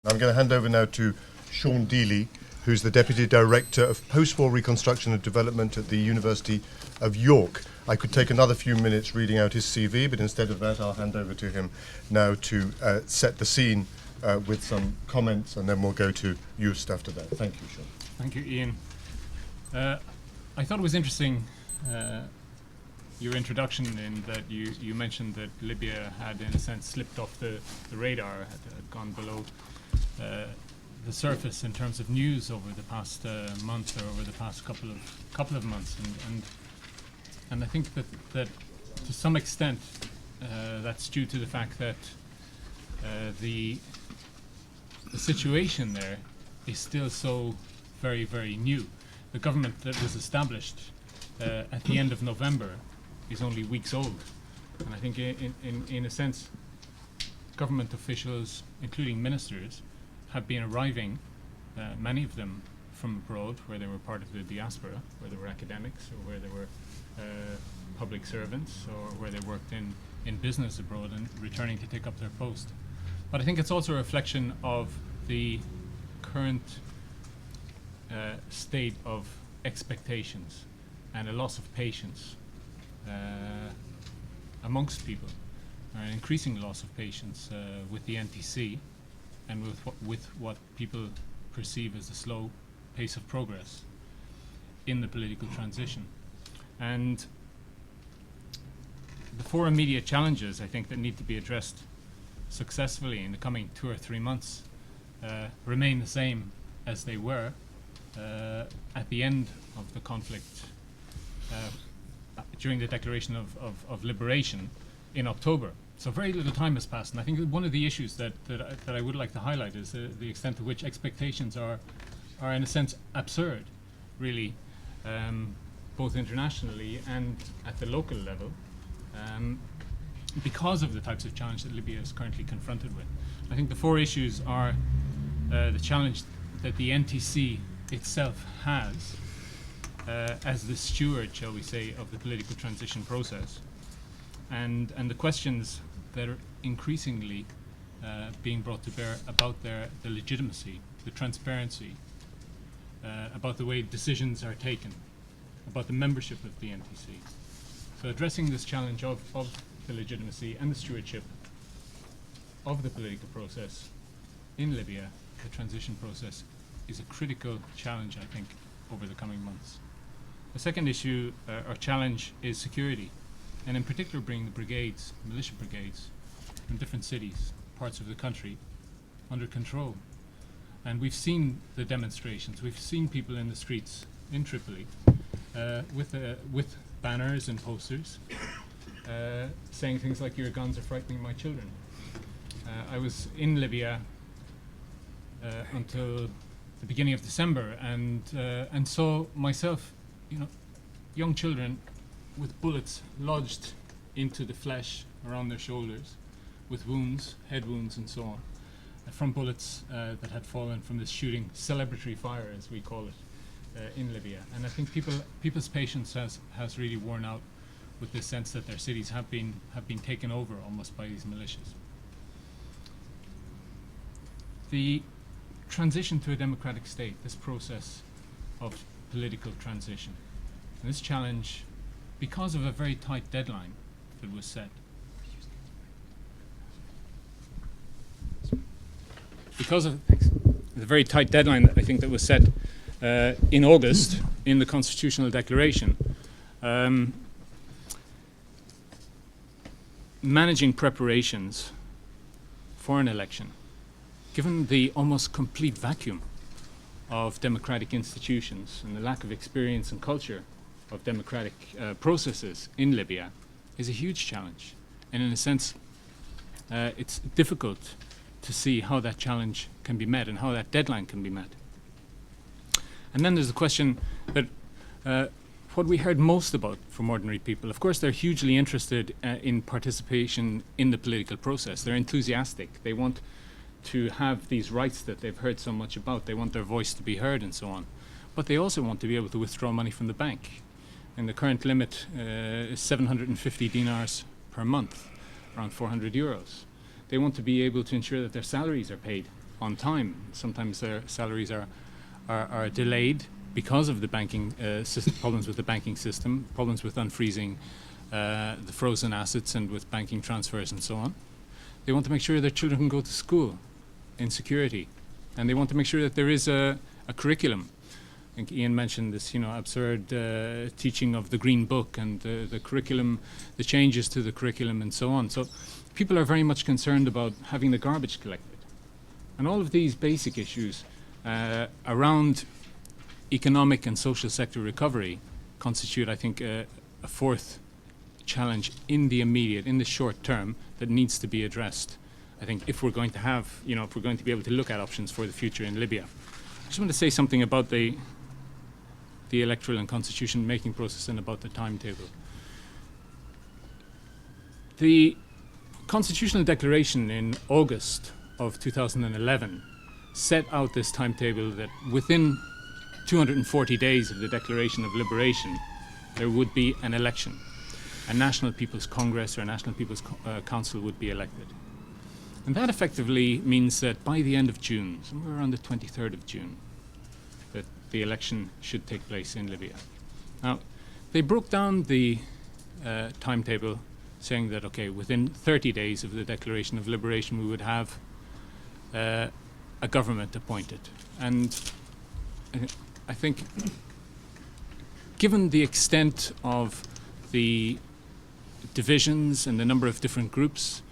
I'm going to hand over now to Sean Deely, who's the Deputy Director of Post-War Reconstruction and Development at the University of York. I could take another few minutes reading out his CV, but instead of that I'll hand over to him now to set the scene with some comments, and then we'll go to Joost after that. Thank you, Sean. Thank you, Ian. I thought it was interesting your introduction in that you mentioned that Libya had, in a sense, slipped off the radar, had gone below the surface in terms of news over the past month or over the past couple of months, and I think that to some extent that's due to the fact that the situation there is still so very, very new. The government that was established at the end of November is only weeks old, and I think in a sense government officials, including ministers, have been arriving, many of them from abroad, where they were part of the diaspora, where they were academics or where they were public servants or where they worked in business abroad, and returning to take up their post. But I think it's also a reflection of the current state of expectations and a loss of patience amongst people, an increasing loss of patience with the NTC and with what people perceive as a slow pace of progress in the political transition. And the four immediate challenges, I think, that need to be addressed successfully in the coming 2 or 3 months remain the same as they were at the end of the conflict during the declaration of liberation in October. So very little time has passed, and I think that one of the issues that I would like to highlight is the extent to which expectations are in a sense absurd, really, both internationally and at the local level, because of the types of challenge that Libya is currently confronted with. I think the four issues are the challenge that the NTC itself has as the steward, shall we say, of the political transition process, and the questions that are increasingly being brought to bear about the legitimacy, the transparency, about the way decisions are taken, about the membership of the NTC. So addressing this challenge of the legitimacy and the stewardship of the political process in Libya, the transition process, is a critical challenge, I think, over the coming months. The second issue or challenge is security, and in particular bringing the brigades, militia brigades, from different cities, parts of the country, under control. And we've seen the demonstrations, we've seen people in the streets in Tripoli with banners and posters saying things like, "Your guns are frightening my children." I was in Libya until the beginning of December, and saw myself, young children with bullets lodged into the flesh around their shoulders, with wounds, head wounds and so on, from bullets that had fallen from this shooting, celebratory fire as we call it, in Libya. And I think people's patience has really worn out with this sense that their cities have been taken over almost by these militias. The transition to a democratic state, this process of political transition, and this challenge, because of a very tight deadline that was set, because of the very tight deadline that I think that was set in August in the Constitutional Declaration, managing preparations for an election, given the almost complete vacuum of democratic institutions and the lack of experience and culture of democratic processes in Libya, is a huge challenge. And in a sense, it's difficult to see how that challenge can be met and how that deadline can be met. And then there's the question that what we heard most about from ordinary people, of course they're hugely interested in participation in the political process. They're enthusiastic. They want to have these rights that they've heard so much about. They want their voice to be heard and so on. But they also want to be able to withdraw money from the bank. And the current limit is 750 dinars per month, around 400 euros. They want to be able to ensure that their salaries are paid on time. Sometimes their salaries are delayed because of the banking problems with the banking system, problems with unfreezing the frozen assets and with banking transfers and so on. They want to make sure their children can go to school in security, and they want to make sure that there is a curriculum. I think Ian mentioned this, absurd teaching of the Green Book and the curriculum, the changes to the curriculum and so on. So people are very much concerned about having the garbage collected. And all of these basic issues around economic and social sector recovery constitute, I think, a fourth challenge in the immediate, in the short term, that needs to be addressed. I think if we're going to have, if we're going to be able to look at options for the future in Libya. I just want to say something about the electoral and constitution making process and about the timetable. The constitutional declaration in August of 2011 set out this timetable that within 240 days of the Declaration of Liberation, there would be an election. A National People's Congress or a National People's Council would be elected. And that effectively means that by the end of June, somewhere around the 23rd of June, that the election should take place in Libya. Now, they broke down the timetable, saying that, okay, within 30 days of the Declaration of Liberation, we would have a government appointed. And I think, given the extent of the divisions and the number of different groups,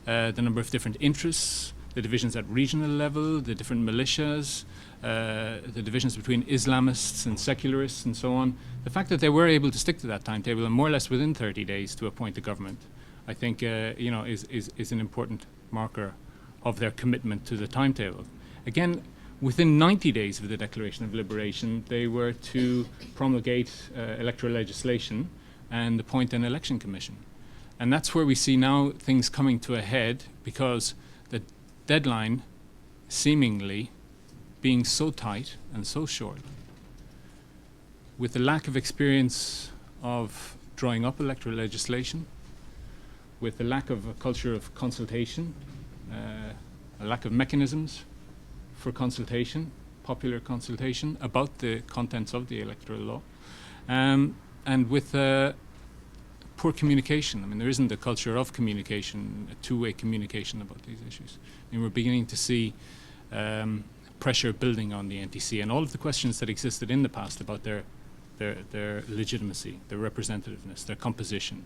the number of different interests, the divisions at regional level, the different militias, the divisions between Islamists and secularists and so on, the fact that they were able to stick to that timetable and more or less within 30 days to appoint a government, I think is an important marker of their commitment to the timetable. Again, within 90 days of the Declaration of Liberation, they were to promulgate electoral legislation and appoint an election commission. And that's where we see now things coming to a head, because the deadline seemingly being so tight and so short, with the lack of experience of drawing up electoral legislation, with the lack of a culture of consultation, a lack of mechanisms for consultation, popular consultation about the contents of the electoral law, and with poor communication. I mean, there isn't a culture of communication, a two-way communication about these issues. I mean, we're beginning to see pressure building on the NTC, and all of the questions that existed in the past about their legitimacy, their representativeness, their composition,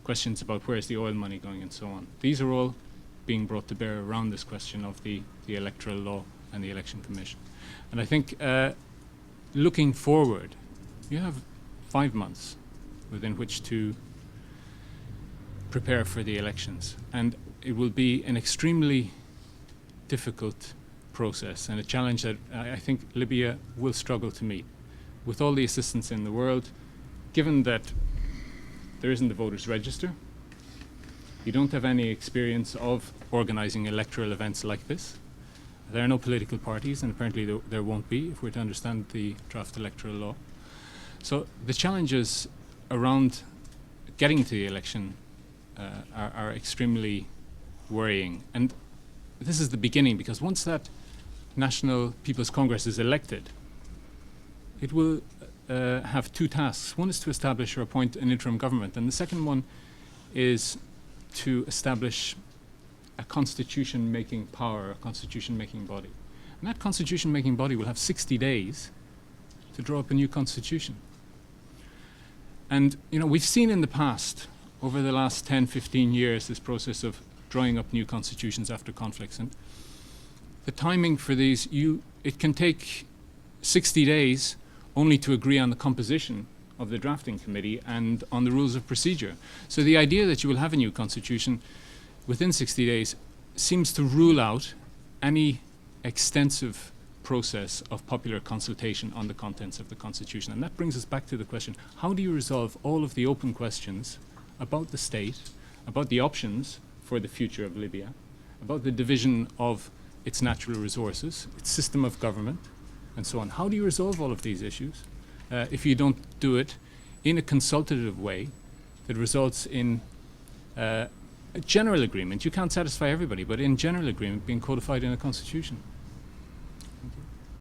questions about where's the oil money going and so on. These are all being brought to bear around this question of the electoral law and the election commission. And I think looking forward, you have 5 months within which to prepare for the elections, and it will be an extremely difficult process and a challenge that I think Libya will struggle to meet with all the assistance in the world, given that there isn't a voters register, you don't have any experience of organizing electoral events like this, there are no political parties, and apparently there won't be if we're to understand the draft electoral law. So the challenges around getting to the election are extremely worrying. And this is the beginning, because once that National People's Congress is elected, it will have two tasks. One is to establish or appoint an interim government, and the second one is to establish a constitution-making power, a constitution-making body. And that constitution-making body will have 60 days to draw up a new constitution. And we've seen in the past, over the last 10, 15 years, this process of drawing up new constitutions after conflicts. And the timing for these, it can take 60 days only to agree on the composition of the drafting committee and on the rules of procedure. So the idea that you will have a new constitution within 60 days seems to rule out any extensive process of popular consultation on the contents of the constitution. And that brings us back to the question, how do you resolve all of the open questions about the state, about the options for the future of Libya, about the division of its natural resources, its system of government, and so on? How do you resolve all of these issues if you don't do it in a consultative way that results in a general agreement? You can't satisfy everybody, but in general agreement being codified in a constitution. Thank you.